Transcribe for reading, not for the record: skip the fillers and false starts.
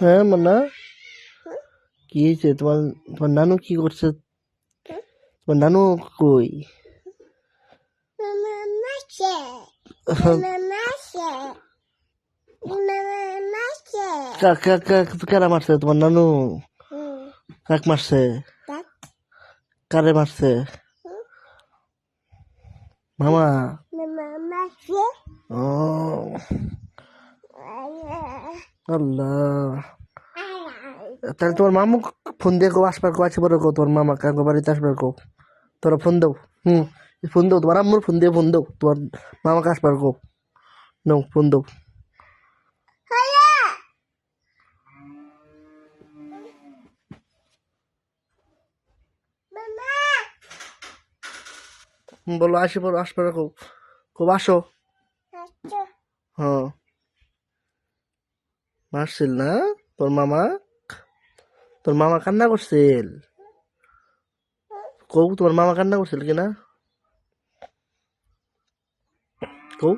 হ্যাঁ মান্না, কি হয়েছে তোমার? তোমার নানু কি করছে? তোমার নানু কই? কারা মারছে তোমার নানু? কাক মারছে? কারে মারছে? মামা? ও আল্লাহ, তাহলে তোমার মামু ফোন দিয়ে কো আসবার কো আছে বড় কো তোমার মামা কাকু বাড়িতে আসবার কো। তোরা ফোন দাও। হুম, ফোন দাও তোমার আম্মুর ফোন দিয়ে ফোন দাও তোমার মামাকে আসবার কো। নাও ফোন দাও। বলো আসি বলো আসবার কো। খুব আসো। হ্যাঁ, মারছিল না তোর মামা? তোর মামা কান্না করছিল? কৌ তোমার মামা কান্না করছিল কিনা? কৌ